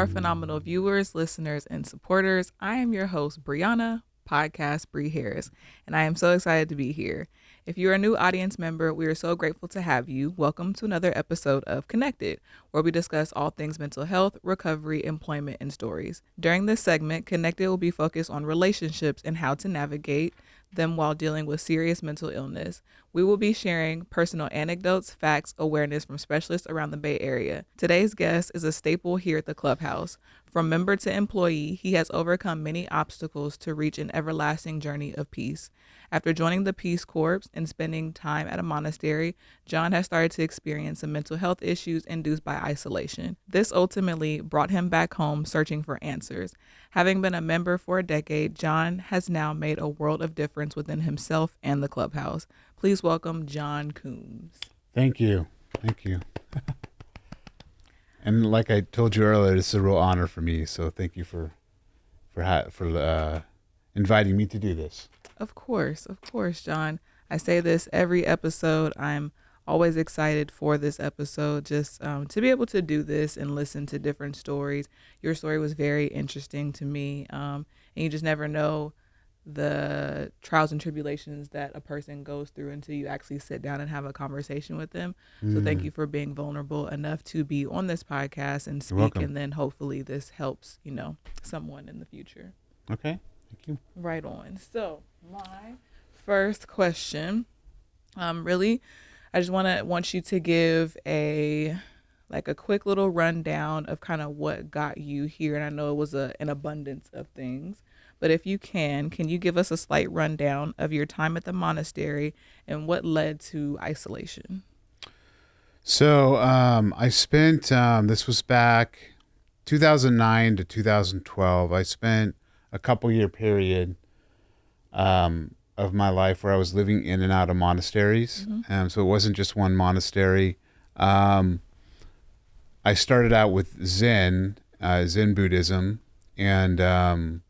our phenomenal viewers, listeners, and supporters. I am your host, Brianna, PodcastBri Harris, and I am so excited to be here. If you're a new audience member, we are so grateful to have you. Welcome to another episode of Connected, where we discuss all things mental health, recovery, employment, and stories. During this segment, Connected will be focused on relationships and how to navigate them while dealing with serious mental illness. We will be sharing personal anecdotes, facts, awareness from specialists around the Bay Area. Today's guest is a staple here at the clubhouse. From member to employee, he has overcome many obstacles to reach an everlasting journey of peace. After joining the Peace Corps and spending time at a monastery, John has started to experience some mental health issues induced by isolation. This ultimately brought him back home searching for answers. Having been a member for a decade, John has now made a world of difference within himself and the clubhouse. Please welcome John Coombs. Thank you. Thank you. And like I told you earlier, it's a real honor for me. So thank you for inviting me to do this. Of course, John. I say this every episode. I'm always excited for this episode, just to be able to do this and listen to different stories. Your story was very interesting to me, and you just never know the trials and tribulations that a person goes through until you actually sit down and have a conversation with them. So thank you for being vulnerable enough to be on this podcast and speak, and then hopefully this helps, someone in the future. Okay, thank you. Right on. So my first question, really, I just want you to give a quick little rundown of kind of what got you here. And I know it was an abundance of things, but if you can you give us a slight rundown of your time at the monastery and what led to isolation? So I spent, this was back 2009 to 2012. I spent a couple year period of my life where I was living in and out of monasteries. So it wasn't just one monastery. I started out with Zen Buddhism, and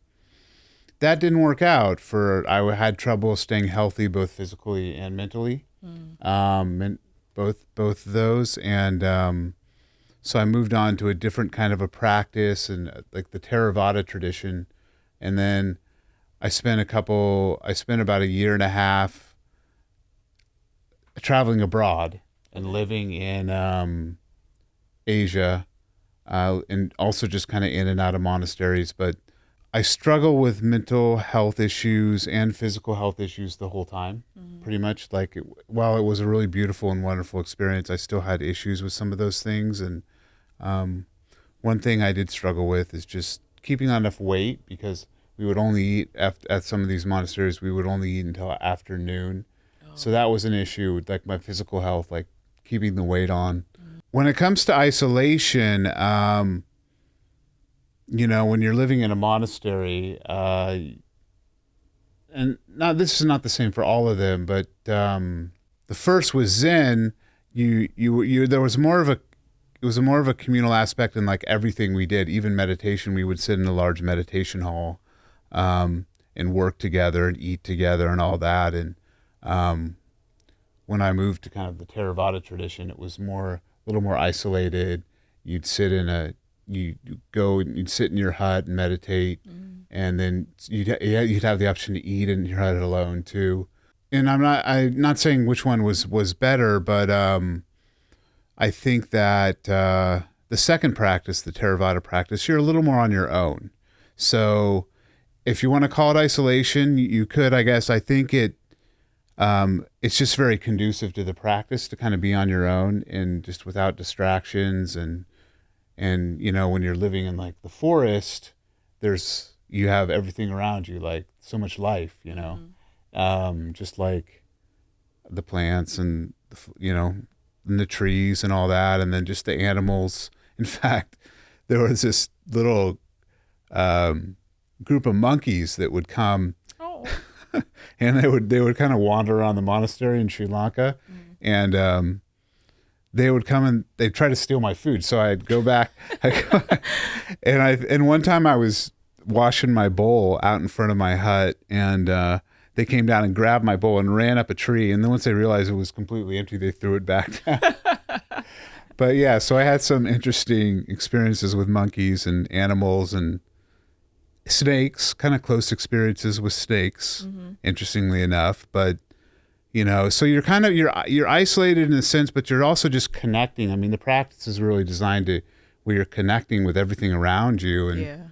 that didn't work out. I had trouble staying healthy, both physically and mentally, and both of those. And so I moved on to a different kind of a practice, and like the Theravada tradition. And then I spent about a year and a half traveling abroad and living in Asia, and also just kind of in and out of monasteries. But I struggle with mental health issues and physical health issues the whole time, pretty much. While it was a really beautiful and wonderful experience, I still had issues with some of those things. And one thing I did struggle with is just keeping on enough weight, because we would only eat at some of these monasteries. We would only eat until afternoon. So that was an issue with like my physical health, like keeping the weight on. When it comes to isolation, when you're living in a monastery, and now this is not the same for all of them, but the first was Zen. There was more of a, it was more of a communal aspect in like everything we did, even meditation. We would sit in a large meditation hall, and work together and eat together and all that. And when I moved to kind of the Theravada tradition, it was a little more isolated. You'd sit in you'd sit in your hut and meditate, and then you'd have the option to eat in your hut alone too. And I'm not saying which one was better, but I think that the second practice, the Theravada practice, you're a little more on your own. So if you want to call it isolation, you could, I guess. I think it's just very conducive to the practice to kind of be on your own and just without distractions. And when you're living in like the forest, you have everything around you, like so much life, just like the plants and and the trees and all that, and then just the animals. In fact, there was this little group of monkeys that would come, and they would kind of wander around the monastery in Sri Lanka, and they would come and they'd try to steal my food. So I'd go back, and one time I was washing my bowl out in front of my hut, and they came down and grabbed my bowl and ran up a tree. And then once they realized it was completely empty, they threw it back down. But yeah, so I had some interesting experiences with monkeys and animals and snakes, kind of close experiences with snakes, interestingly enough. But so you're kind of you're isolated in a sense, but you're also just connecting. I mean, the practice is really designed to where you're connecting with everything around you, and Yeah.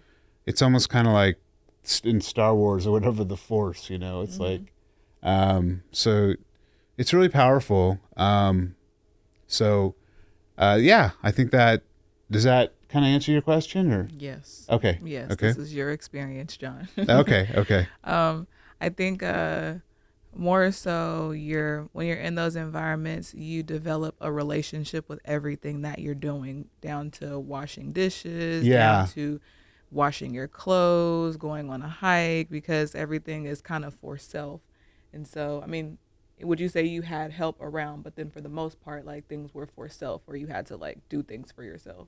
it's almost kind of like in Star Wars or whatever, the Force. It's like, so it's really powerful. So yeah, I think does that kind of answer your question, or? Yes. Okay. Yes. Okay. This is your experience, John. Okay. Okay. I think more so when you're in those environments, you develop a relationship with everything that you're doing, down to washing dishes, down Yeah. to washing your clothes, going on a hike, because everything is kind of for self. And so, I mean, would you say you had help around, but then for the most part, like things were for self, or you had to like do things for yourself?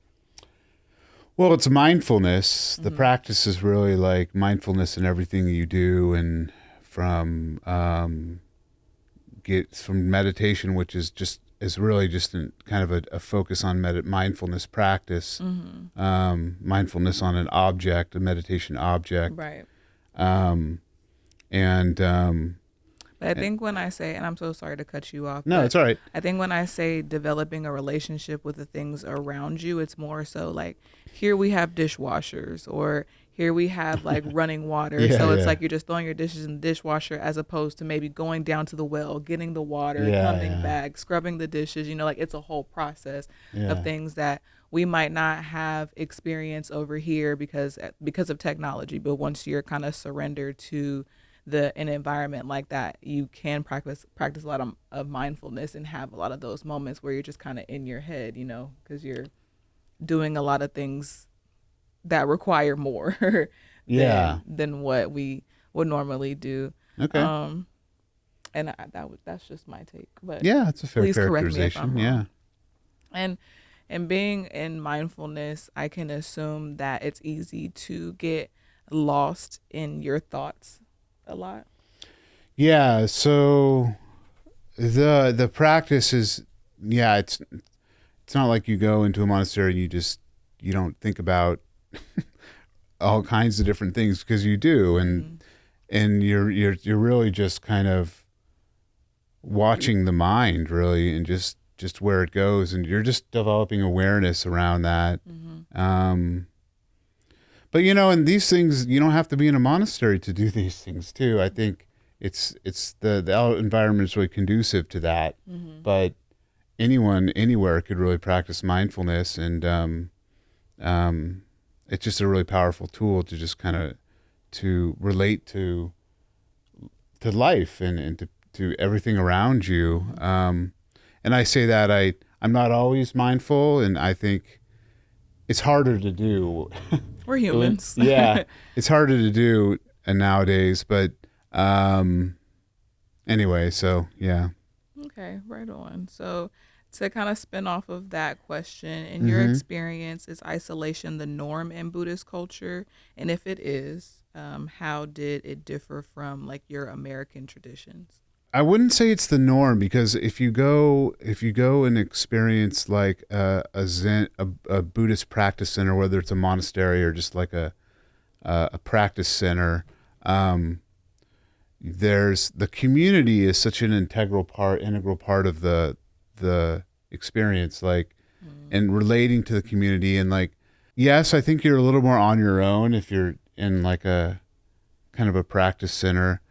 Well, it's mindfulness. The practice is really like mindfulness in everything you do, and from from meditation, which is really just kind of a focus on mindfulness practice, mindfulness on an object, a meditation object, Right. and But I think when I say, and I'm so sorry to cut you off, no, but it's all right. I think when I say developing a relationship with the things around you, it's more so like, here we have dishwashers, or here we have like running water. Yeah, So it's yeah. like you're just throwing your dishes in the dishwasher, as opposed to maybe going down to the well, getting the water, Yeah, coming yeah. back, scrubbing the dishes. Like it's a whole process Yeah. of things that we might not have experience over here because of technology. But once you're kind of surrendered to an environment like that, you can practice a lot of mindfulness and have a lot of those moments where you're just kind of in your head, because you're doing a lot of things that require more Yeah. than what we would normally do. Okay. And that's just my take. But Yeah, it's a fair please correct me if I'm characterization. wrong. Yeah. And being in mindfulness, I can assume that it's easy to get lost in your thoughts a lot. Yeah. So the practice is, yeah, it's not like you go into a monastery and you don't think about all kinds of different things, because you do, and you're really just kind of watching the mind, really, and just where it goes, and you're just developing awareness around that. But and these things, you don't have to be in a monastery to do these things too. I think it's the environment is really conducive to that. But anyone anywhere could really practice mindfulness, and it's just a really powerful tool to just kind of to relate to life, and to everything around you. And I say that I'm not always mindful, and I think it's harder to do. We're humans. Yeah, it's harder to do nowadays, but anyway, so yeah. Okay, right on. So to kind of spin off of that question, in your experience, is isolation the norm in Buddhist culture? And if it is, how did it differ from like your American traditions? I wouldn't say it's the norm, because if you go and experience like a Zen, a Buddhist practice center, whether it's a monastery or just like a practice center, there's the community is such an integral part of the experience, like, and relating to the community, and like, yes, I think you're a little more on your own if you're in like a kind of a practice center,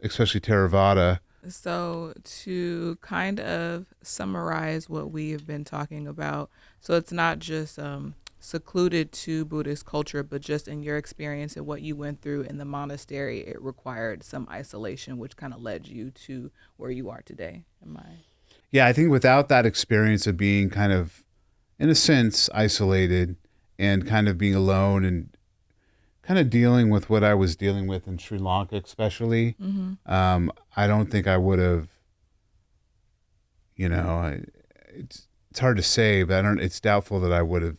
especially Theravada. So to kind of summarize what we have been talking about, so it's not just secluded to Buddhist culture, but just in your experience and what you went through in the monastery, it required some isolation, which kind of led you to where you are today. Am I? Yeah, I think without that experience of being kind of, in a sense, isolated, and kind of being alone, and kind of dealing with what I was dealing with in Sri Lanka, especially, I don't think I would have, it's hard to say, but it's doubtful that I would have,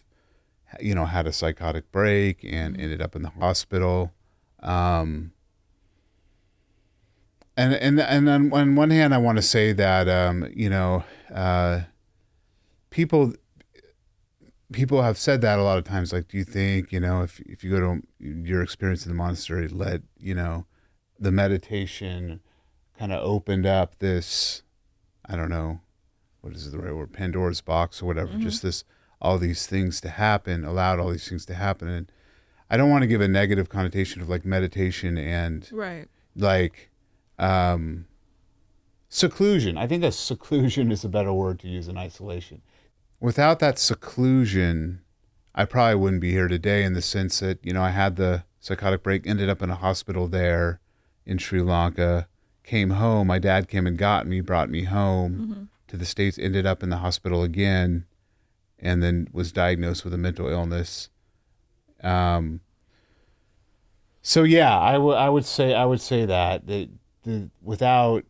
had a psychotic break and ended up in the hospital. And then on one hand, I want to say that, people have said that a lot of times. Like, do you think, if you go to your experience in the monastery led, the meditation kind of opened up this, I don't know, what is the right word, Pandora's box or whatever, just this, all these things to happen, allowed all these things to happen. And I don't want to give a negative connotation of like meditation and Right. like seclusion. I think a seclusion is a better word to use than isolation. Without that seclusion, I probably wouldn't be here today, in the sense that, I had the psychotic break, ended up in a hospital there in Sri Lanka, came home. My dad came and got me, brought me home to the States, ended up in the hospital again, and then was diagnosed with a mental illness. So yeah, I would say that without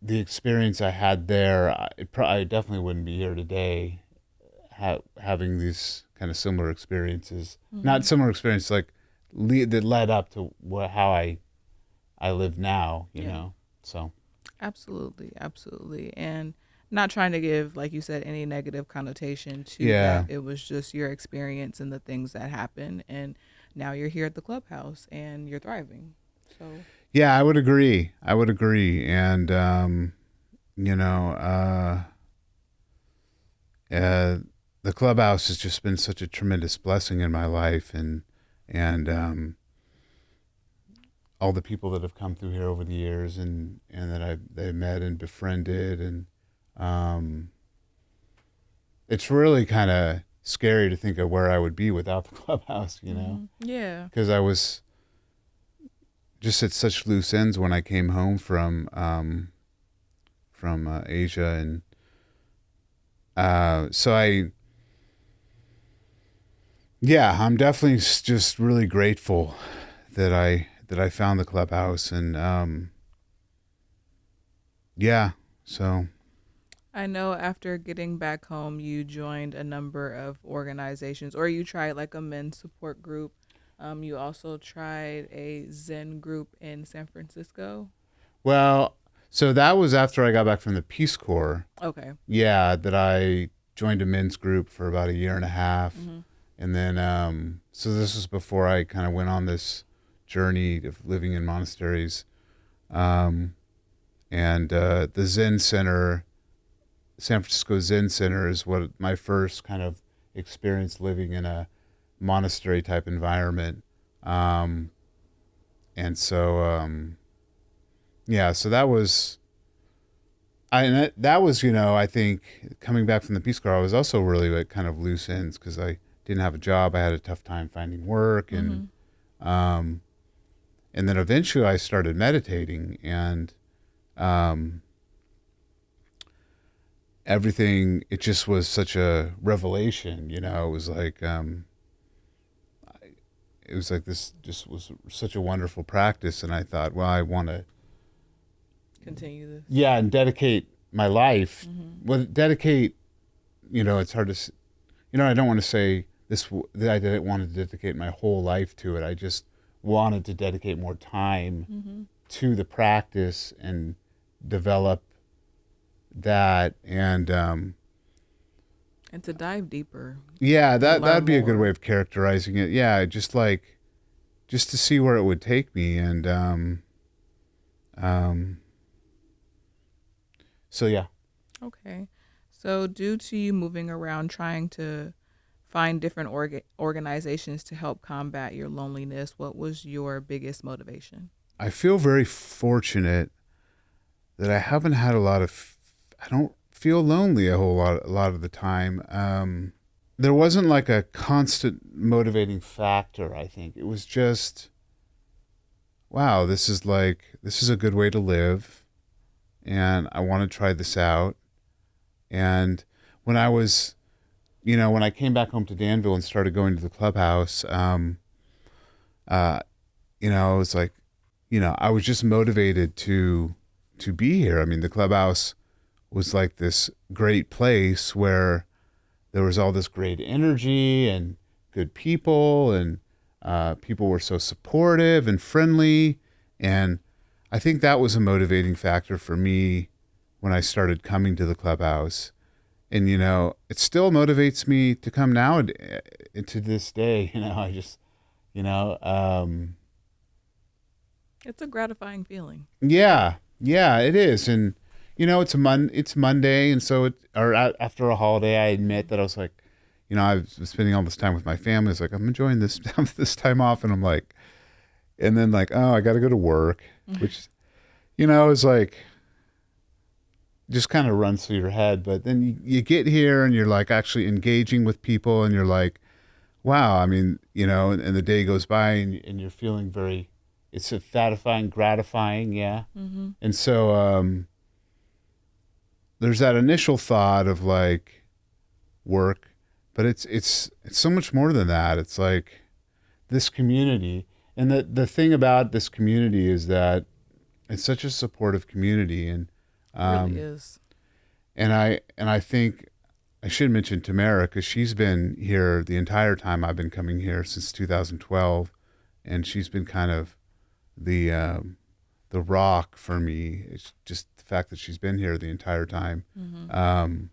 the experience I had there, I definitely wouldn't be here today, having these kind of similar experiences. Not similar experiences, like that led up to how I live now. You know, so Absolutely. And not trying to give, like you said, any negative connotation to Yeah. that. It was just your experience and the things that happened. And now you're here at the clubhouse and you're thriving. So yeah, I would agree. And the clubhouse has just been such a tremendous blessing in my life, and all the people that have come through here over the years, and that I've met and befriended, and it's really kind of scary to think of where I would be without the clubhouse, yeah. because I was just at such loose ends when I came home from Asia, and so I'm definitely just really grateful that I found the clubhouse, and so. I know after getting back home, you joined a number of organizations, or you tried like a men's support group. You also tried a Zen group in San Francisco. Well, so that was after I got back from the Peace Corps. Okay. Yeah, that I joined a men's group for about a year and a half. And then, so this was before I kind of went on this journey of living in monasteries. And the Zen Center, San Francisco Zen Center, is what my first kind of experience living in a monastery type environment. And so, so that was, that was, I think coming back from the Peace Corps, I was also really like kind of loose ends, because I didn't have a job. I had a tough time finding work, and then eventually I started meditating, and everything, it just was such a revelation, it was like, this just was such a wonderful practice. And I thought, well, I want to Continue this. Yeah, and dedicate my life. Well, dedicate, it's hard to, I don't want to say this, that I didn't want to dedicate my whole life to it. I just wanted to dedicate more time to the practice and develop that, and to dive deeper. Yeah, that'd be a good more. way of characterizing it. Yeah, just to see where it would take me, and so yeah. Okay. So due to you moving around trying to find different organizations to help combat your loneliness, what was your biggest motivation? I feel very fortunate that I haven't had I don't feel lonely a lot of the time. There wasn't like a constant motivating factor, I think. It was just, wow, this is a good way to live, and I want to try this out. And when I was, when I came back home to Danville and started going to the clubhouse, I was like, I was just motivated to be here. I mean, the clubhouse was like this great place where there was all this great energy and good people, and people were so supportive and friendly. And I think that was a motivating factor for me when I started coming to the clubhouse. And, it still motivates me to come now into this day. I just, you know, It's a gratifying feeling. yeah, it is. And, it's Monday. And so after a holiday, I admit that I was like, I was spending all this time with my family. It's like, I'm enjoying this, this time off. And I'm like, and then like, oh, I got to go to work, which, is like, just kind of runs through your head. But then you get here and you're like actually engaging with people and you're like, wow, I mean, and the day goes by and you're feeling it's satisfying, gratifying. Yeah. Mm-hmm. And so there's that initial thought of like work, but it's so much more than that. It's like this community. And the thing about this community is that it's such a supportive community. And It really is. And I think I should mention Tamara because she's been here the entire time I've been coming here since 2012, and she's been kind of the rock for me. It's just the fact that she's been here the entire time, and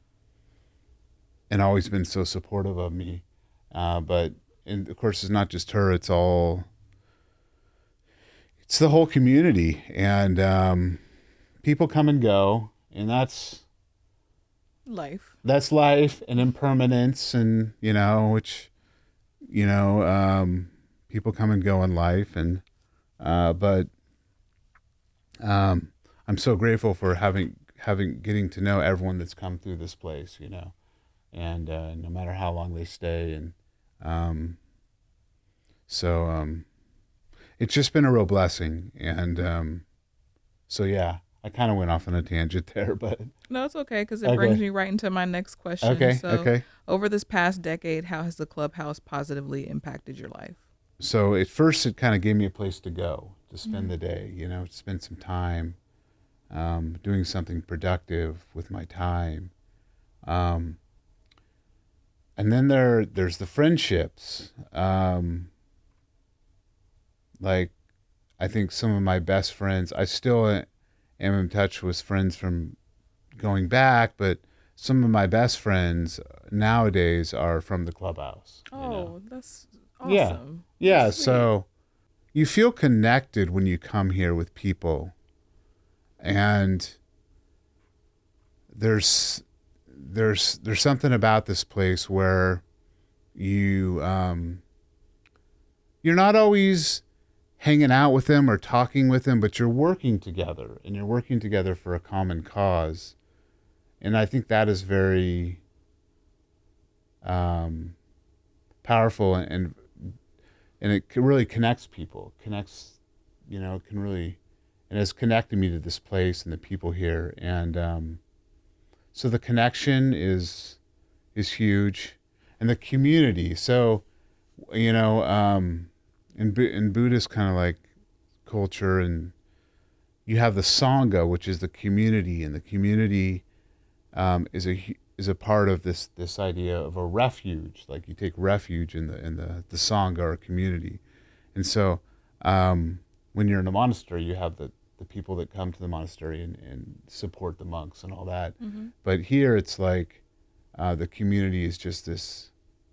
always been so supportive of me. And of course, it's not just her; it's the whole community, and people come and go, and that's life. That's life and impermanence, and which people come and go in life, and but I'm so grateful for getting to know everyone that's come through this place, and no matter how long they stay, and so it's just been a real blessing, and so yeah. I kind of went off on a tangent there, but no, it's okay because it brings me right into my next question. Okay. Over this past decade, how has the clubhouse positively impacted your life? So at first, it kind of gave me a place to go to spend the day, to spend some time doing something productive with my time. And then there's the friendships. Like, I think some of my best friends, I still am in touch with friends from going back, but some of my best friends nowadays are from the clubhouse. That's awesome. Yeah. That's So you feel connected when you come here with people, and there's something about this place where you're not always hanging out with them or talking with them, but you're working together, and you're working together for a common cause. And I think that is very powerful, and it really connects people, can really, and has connected me to this place and the people here. And so the connection is huge, and the community. So, in Buddhist kind of like culture, and you have the Sangha, which is the community, and the community is a part of this idea of a refuge. Like you take refuge in the Sangha or community. And so when you're in a monastery, you have the people that come to the monastery and support the monks and all that. Mm-hmm. But here it's like the community is just this,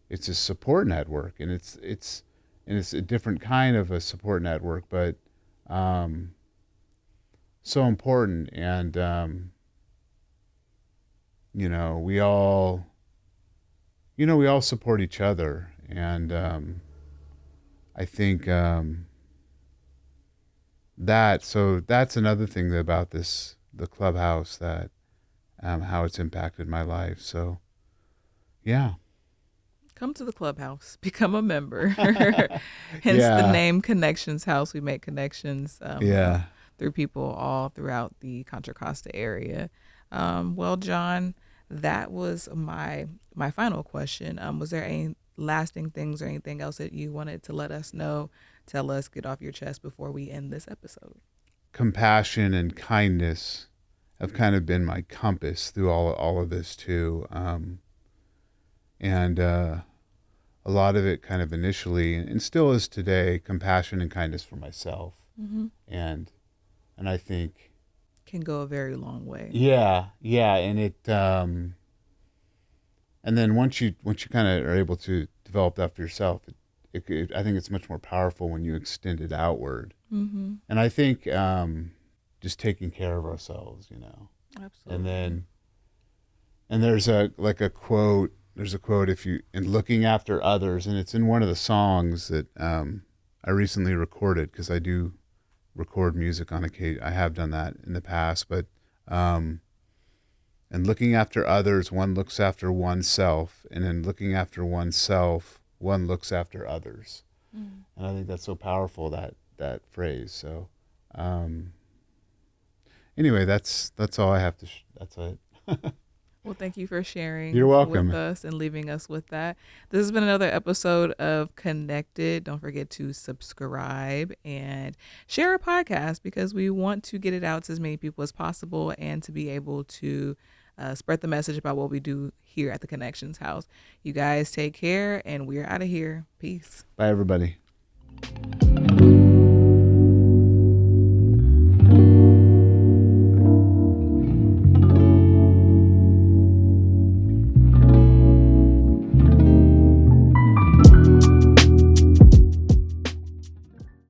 it's a support network, and it's a different kind of a support network, but so important. And we all support each other, and I think that's another thing about the clubhouse, that how it's impacted my life. So yeah. Come to the clubhouse, become a member. Hence the name Connections House. We make connections through people all throughout the Contra Costa area. Well, John, that was my final question. Was there any lasting things or anything else that you wanted to let us know, tell us, get off your chest before we end this episode? Compassion and kindness have kind of been my compass through all of this too. And a lot of it kind of initially, and still is today, compassion and kindness for myself. Mm-hmm. And I think can go a very long way. Yeah. And it, And then once you kind of are able to develop that for yourself, I think it's much more powerful when you extend it outward. Mm-hmm. And I think just taking care of ourselves, Absolutely. And there's a quote. There's a quote, if you in looking after others, and it's in one of the songs that I recently recorded, because I do record music on occasion. I have done that in the past, but and looking after others, one looks after oneself, and in looking after oneself, one looks after others. Mm. And I think that's so powerful, that phrase. So anyway, that's all I have to. That's it. Well, thank you for sharing You're with welcome. us and leaving us with that. This has been another episode of Connected. Don't forget to subscribe and share our podcast, because we want to get it out to as many people as possible and to be able to spread the message about what we do here at the Connections House. You guys take care, and we're out of here. Peace. Bye, everybody.